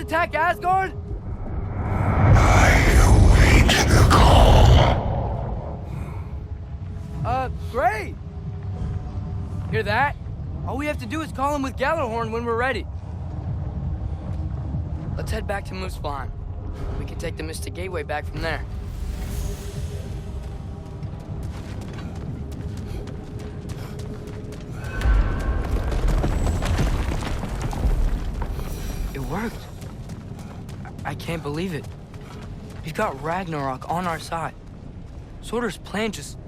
attack Asgard? I await the call. Great! Hear that? All we have to do is call him with Gjallarhorn when we're ready. Let's head back to Muspelheim. We can take the Mystic Gateway back from there. It worked. I can't believe it. We've got Ragnarök on our side. Surtur's plan just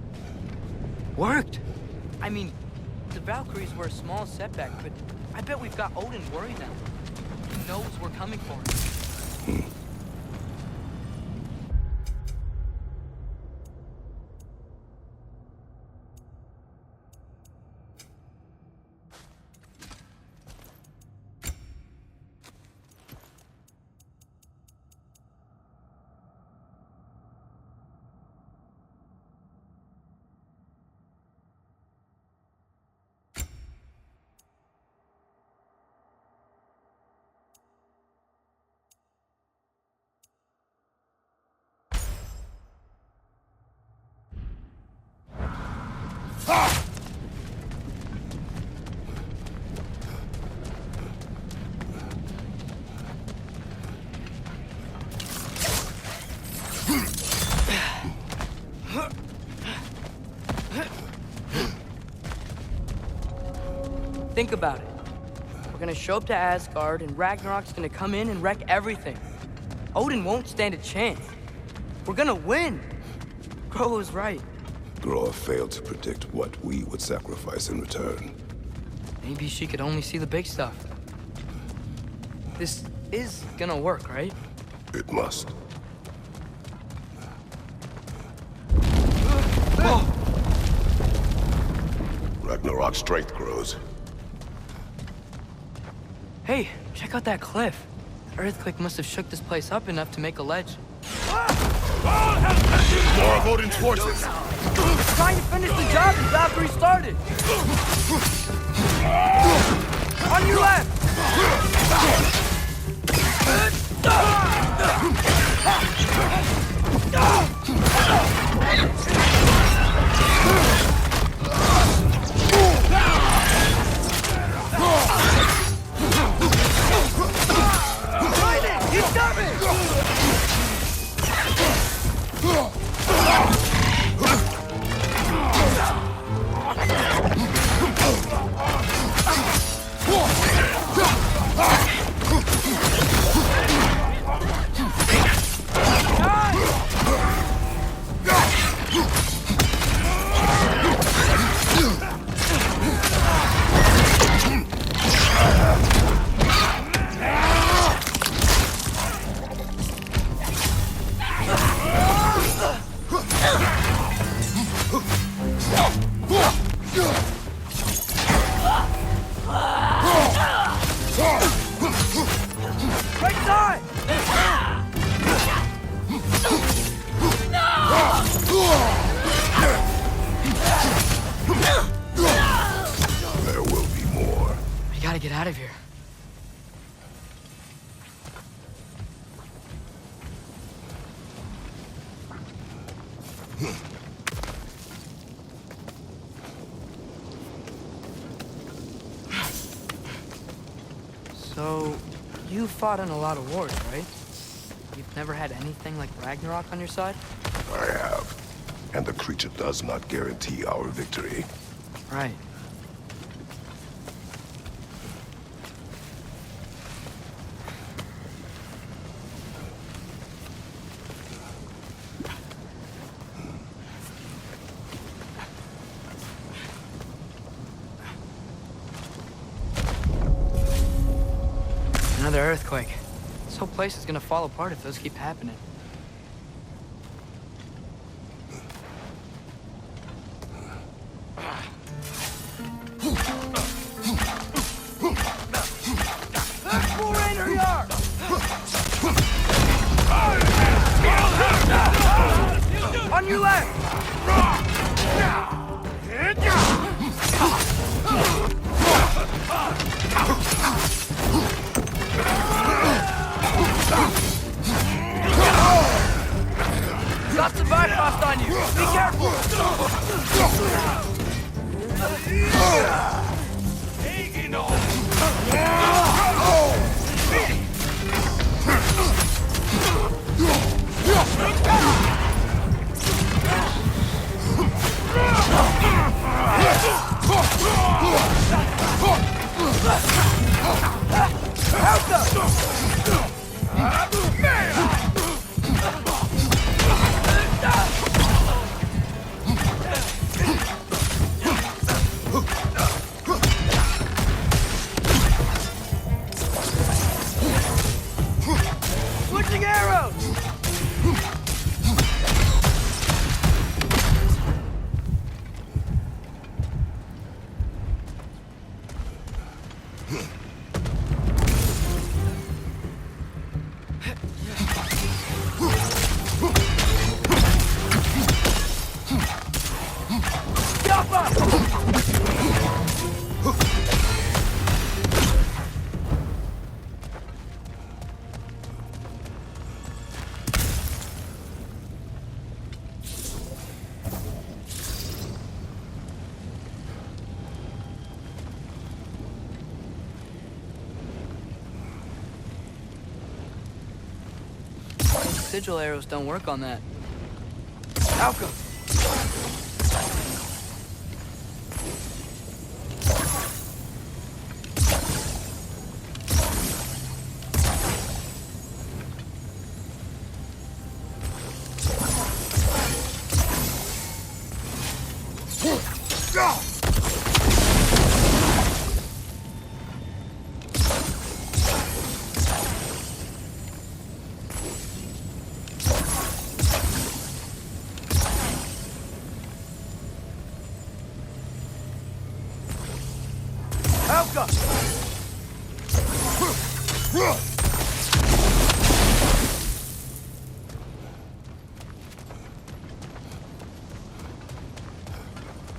worked. I mean, the Valkyries were a small setback, but I bet we've got Odin worried now. He knows we're coming for him. Think about it. We're gonna show up to Asgard, and Ragnarok's gonna come in and wreck everything. Odin won't stand a chance. We're gonna win. Groa was right. Groa failed to predict what we would sacrifice in return. Maybe she could only see the big stuff. This is gonna work, right? It must. Ragnarok's strength grows. Hey, check out that cliff. The earthquake must have shook this place up enough to make a ledge. More of Odin's forces! Trying to finish the job that Valkyrie started! On your left! He's coming! There will be more. We gotta get out of here. So, you fought in a lot of wars, right? You've never had anything like Ragnarök on your side? I have. And the creature does not guarantee our victory. Right. Another earthquake. This whole place is gonna fall apart if those keep happening. On your left! Sigil arrows don't work on that. Alka!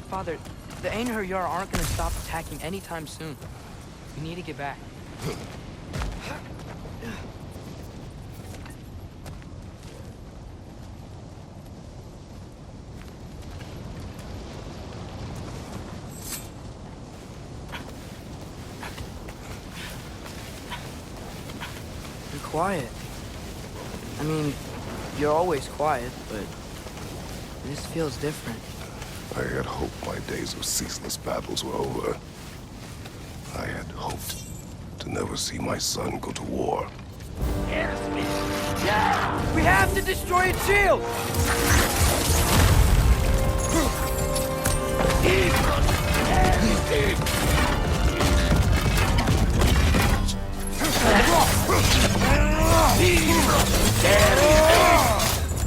Father, the Einherjar aren't gonna stop attacking anytime soon. We need to get back. Be quiet. I mean, you're always quiet, but this feels different. I had hoped my days of ceaseless battles were over. I had hoped to never see my son go to war. We have to destroy its shield!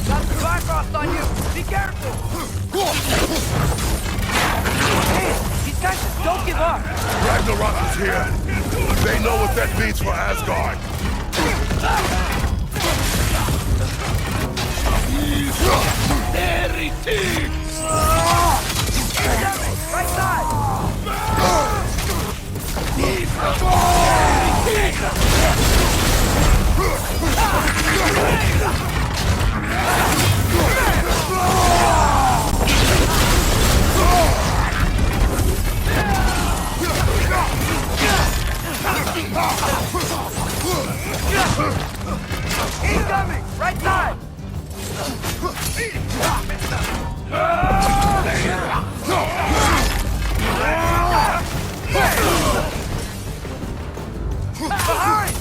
Got the Bifrost on you! Be careful! Hey, these guys just don't give up! Ragnarök is here! They know what that means for Asgard! Right side! Incoming! Right side! Behind!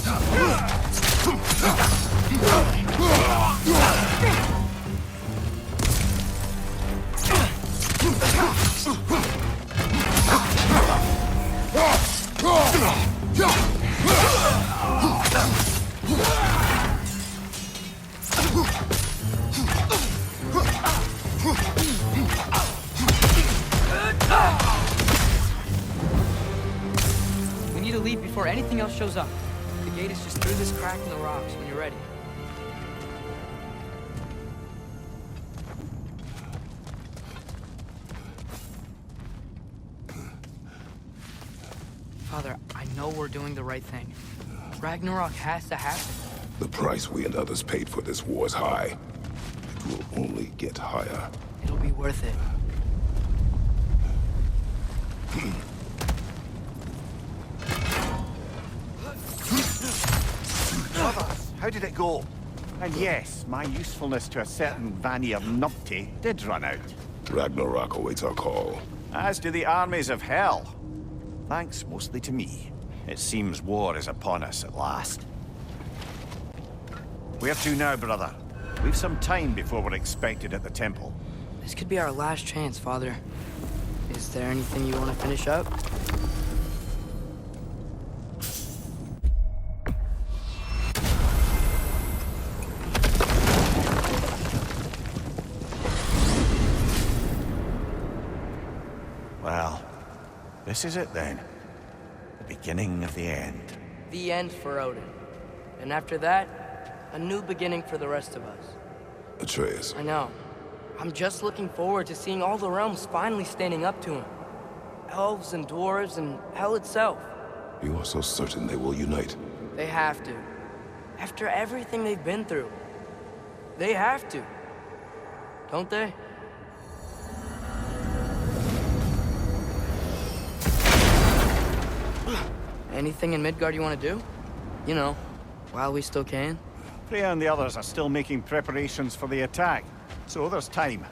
We need to leave before anything else shows up. The gate is just through this crack in the rocks when you're ready. Father, I know we're doing the right thing. Ragnarök has to happen. The price we and others paid for this war is high. It will only get higher. It'll be worth it. Brothers, how did it go? And yes, my usefulness to a certain Vanir numpty did run out. Ragnarök awaits our call. As do the armies of hell. Thanks mostly to me. It seems war is upon us at last. Where to now, brother? We've some time before we're expected at the temple. This could be our last chance, Father. Is there anything you want to finish up? Well, this is it then. The beginning of the end. The end for Odin. And after that, a new beginning for the rest of us. Atreus. I know. I'm just looking forward to seeing all the realms finally standing up to him. Elves and dwarves and hell itself. You are so certain they will unite. They have to. After everything they've been through. They have to. Don't they? Anything in Midgard you want to do? You know, while we still can. Freya and the others are still making preparations for the attack, so there's time.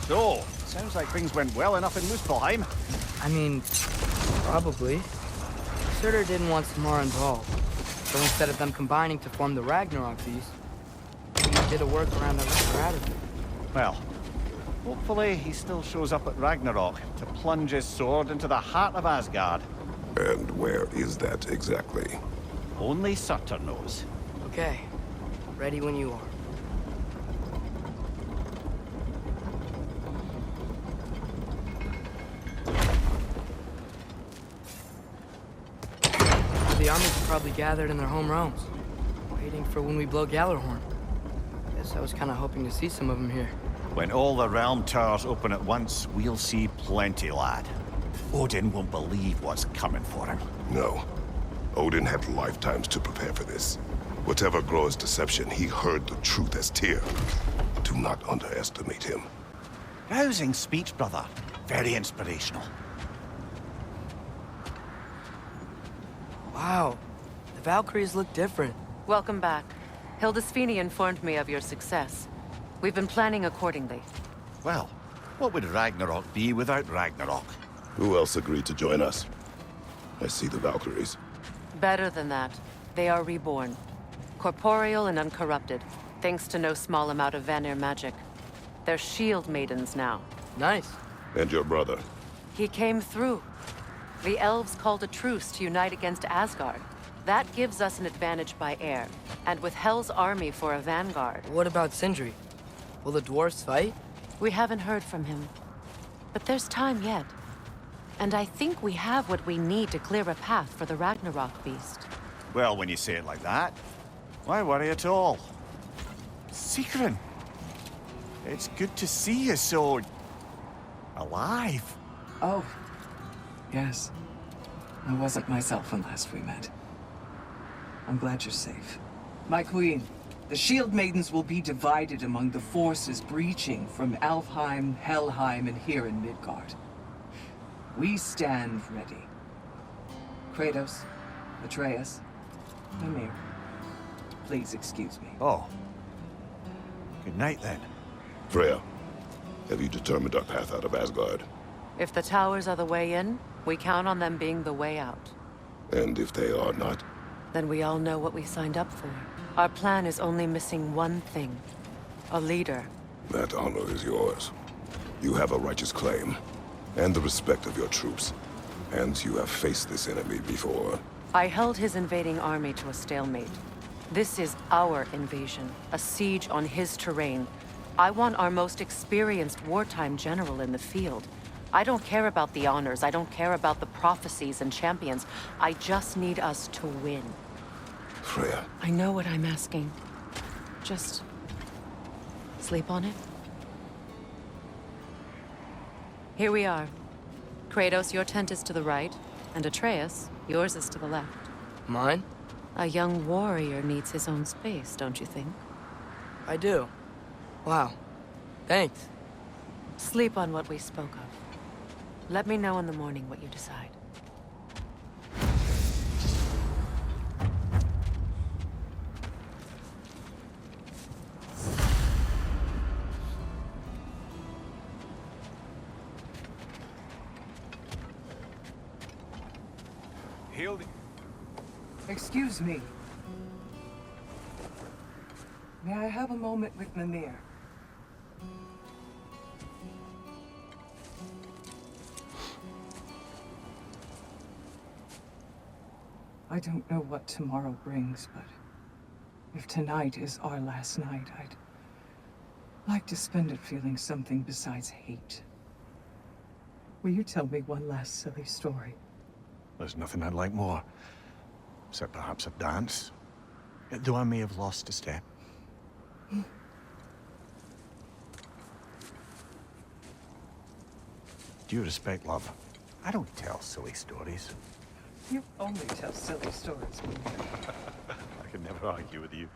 So, sounds like things went well enough in Muspelheim. I mean, probably. Surtur didn't want Samara involved. So instead of them combining to form the Ragnarok beast, he did a workaround that was strategy. Well, hopefully he still shows up at Ragnarok to plunge his sword into the heart of Asgard. And where is that exactly? Only Surtur knows. Okay. Ready when you are. The armies are probably gathered in their home realms, waiting for when we blow Gjallarhorn. Guess I was kind of hoping to see some of them here. When all the realm towers open at once, we'll see plenty, lad. Odin won't believe what's coming for him. No. Odin had lifetimes to prepare for this. Whatever Groa's deception, he heard the truth as Tyr. Do not underestimate him. Rousing speech, brother. Very inspirational. Wow, the Valkyries look different. Welcome back. Hildisvini informed me of your success. We've been planning accordingly. Well, what would Ragnarok be without Ragnarok? Who else agreed to join us? I see the Valkyries. Better than that, they are reborn. Corporeal and uncorrupted, thanks to no small amount of Vanir magic. They're shield maidens now. Nice. And your brother. He came through. The elves called a truce to unite against Asgard. That gives us an advantage by air, and with Hel's army for a vanguard. What about Sindri? Will the dwarves fight? We haven't heard from him. But there's time yet. And I think we have what we need to clear a path for the Ragnarok beast. Well, when you say it like that, why worry at all? Sigrun! It's good to see you so... alive. Oh, yes. I wasn't myself when last we met. I'm glad you're safe. My queen, the Shield Maidens will be divided among the forces breaching from Alfheim, Helheim, and here in Midgard. We stand ready. Kratos, Atreus, Mimir, please excuse me. Oh. Good night, then. Freya, have you determined our path out of Asgard? If the towers are the way in, we count on them being the way out. And if they are not? Then we all know what we signed up for. Our plan is only missing one thing. A leader. That honor is yours. You have a righteous claim, and the respect of your troops. And you have faced this enemy before. I held his invading army to a stalemate. This is our invasion, a siege on his terrain. I want our most experienced wartime general in the field. I don't care about the honors. I don't care about the prophecies and champions. I just need us to win. Freya. I know what I'm asking. Just sleep on it. Here we are. Kratos, your tent is to the right, and Atreus, yours is to the left. Mine? A young warrior needs his own space, don't you think? I do. Wow. Thanks. Sleep on what we spoke of. Let me know in the morning what you decide. Excuse me. May I have a moment with Mimir? I don't know what tomorrow brings, but if tonight is our last night, I'd like to spend it feeling something besides hate. Will you tell me one last silly story? There's nothing I'd like more. Except perhaps a dance. Though I may have lost a step. Due respect, love. I don't tell silly stories. You only tell silly stories, Mimir. I can never argue with you.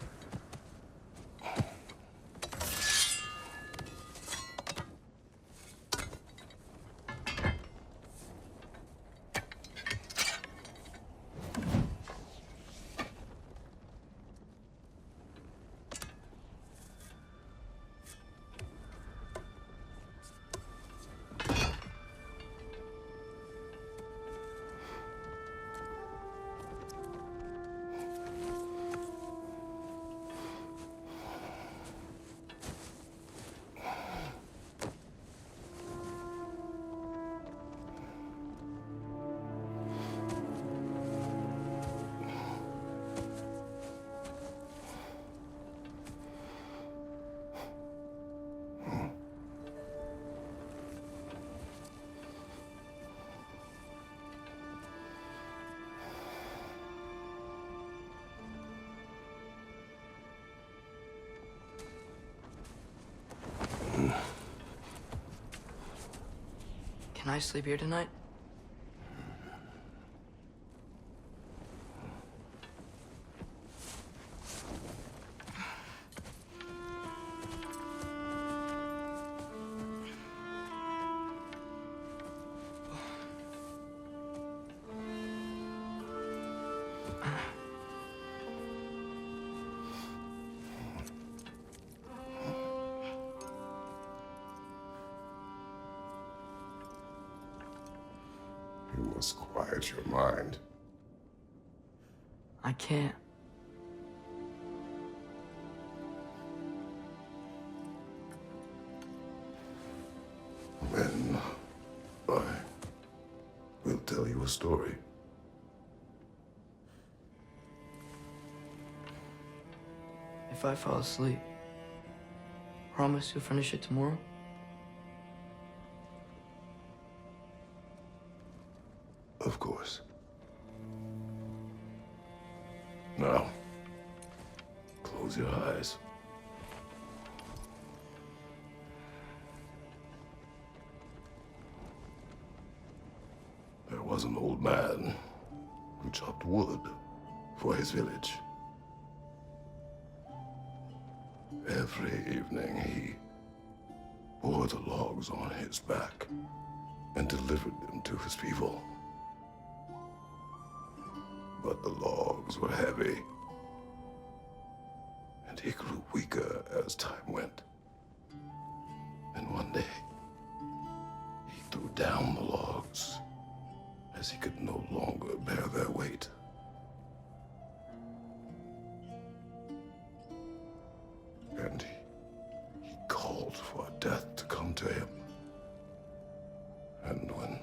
Can I sleep here tonight? You must quiet your mind. I can't. Then I will tell you a story. If I fall asleep, promise you'll finish it tomorrow? Of course. Now, close your eyes. There was an old man who chopped wood for his village. Every evening he bore the logs on his back and delivered them to his people. But the logs were heavy, and he grew weaker as time went. And one day, he threw down the logs as he could no longer bear their weight. And he called for death to come to him. And when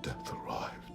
death arrived,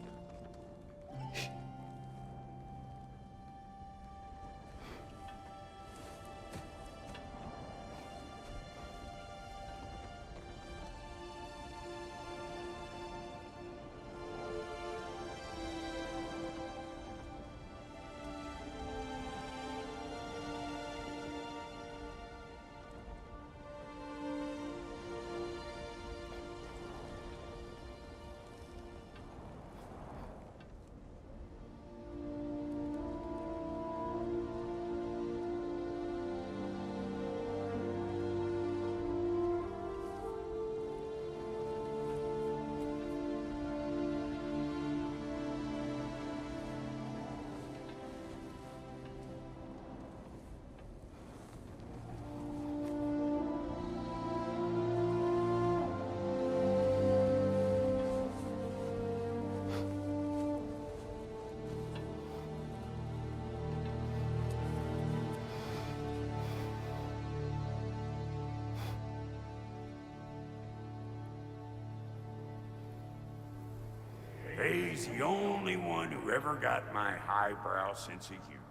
He's the only one who ever got my highbrow sense of humor.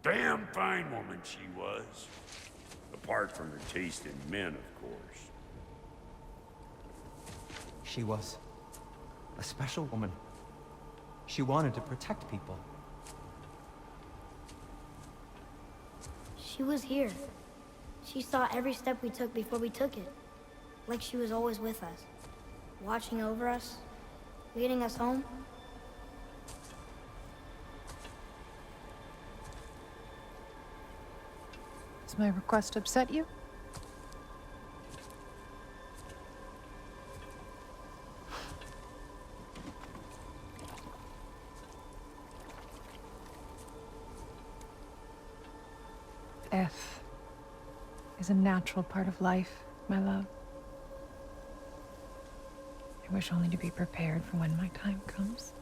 Damn fine woman she was. Apart from her taste in men, of course. She was a special woman. She wanted to protect people. She was here. She saw every step we took before we took it. Like she was always with us. Watching over us. Leading us home. Does my request upset you? Death is a natural part of life, my love. I wish only to be prepared for when my time comes.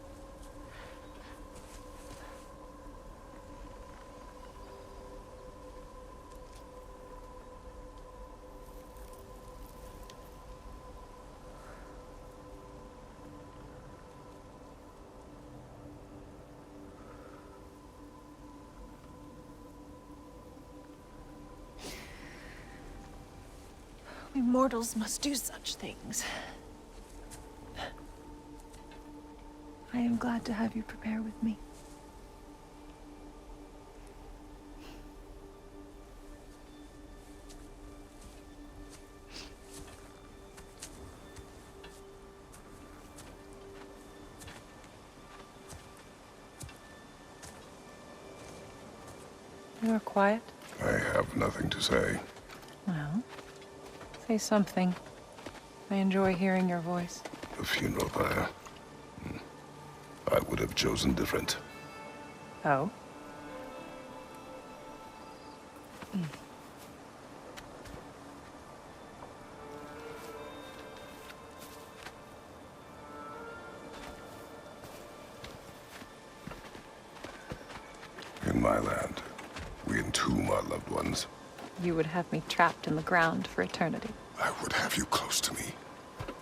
We mortals must do such things. I am glad to have you prepare with me. You are quiet? I have nothing to say. Well, say something. I enjoy hearing your voice. The funeral pyre. I would have chosen different. Oh? In my land, we entomb our loved ones. You would have me trapped in the ground for eternity. I would have you close to me.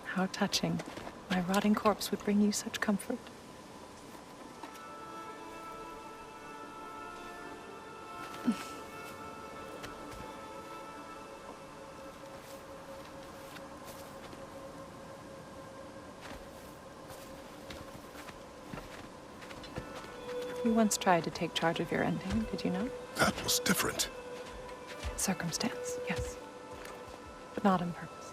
How touching. My rotting corpse would bring you such comfort. You once tried to take charge of your ending, did you know? That was different. Circumstance, yes. But not on purpose.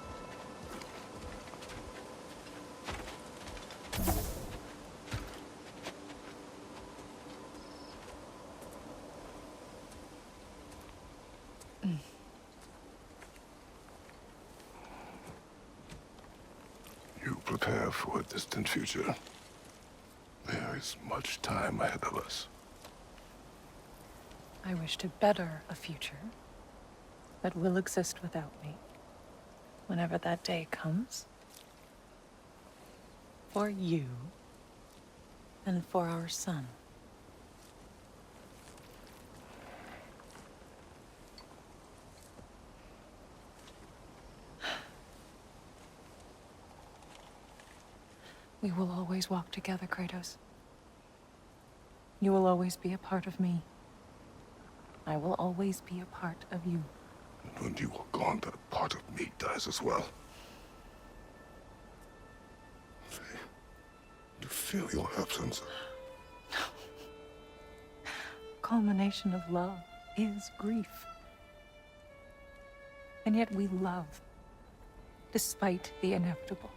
You prepare for a distant future. There is much time ahead of us. I wish to better a future that will exist without me, whenever that day comes. For you, and for our son. We will always walk together, Kratos. You will always be a part of me. I will always be a part of you. And when you are gone, that part of me dies as well. To feel your absence. Culmination of love is grief. And yet we love, despite the inevitable.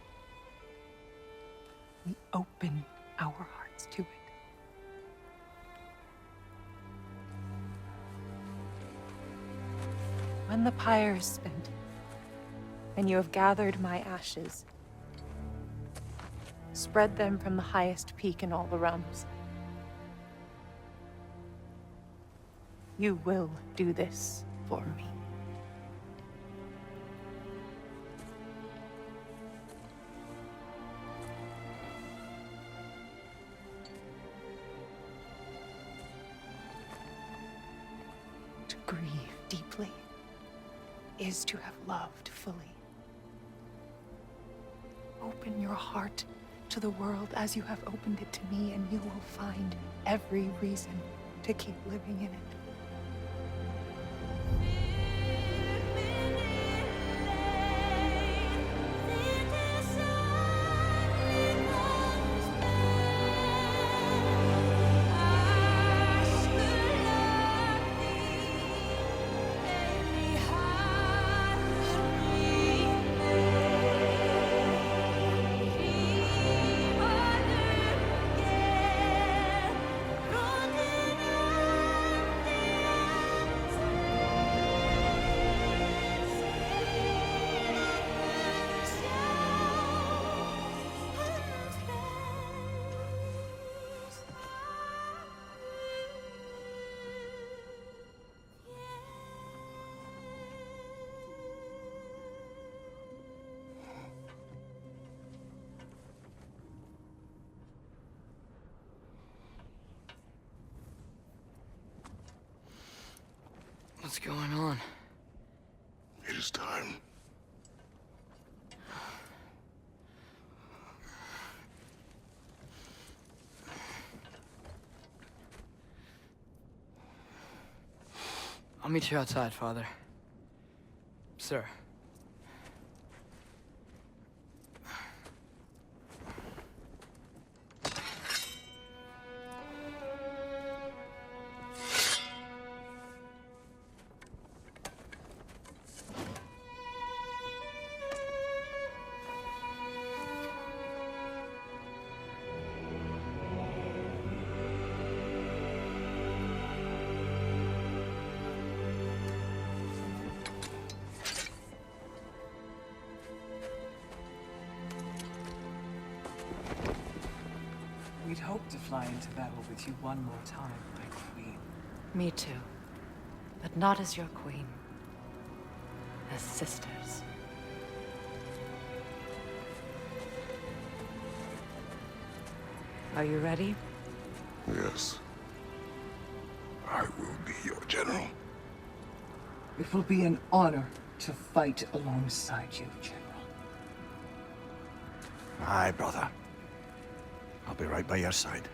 We open our hearts to it. When the pyre is spent, and you have gathered my ashes, spread them from the highest peak in all the realms. You will do this for me. To grieve deeply is to have loved fully. Open your heart to the world as you have opened it to me, and you will find every reason to keep living in it. What's going on? It is time. I'll meet you outside, Father. Sir. We'd hoped to fly into battle with you one more time, my queen. Me too. But not as your queen. As sisters. Are you ready? Yes. I will be your general. It will be an honor to fight alongside you, General. Aye, brother. I'll be right by your side.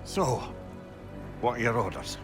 So, what are your orders?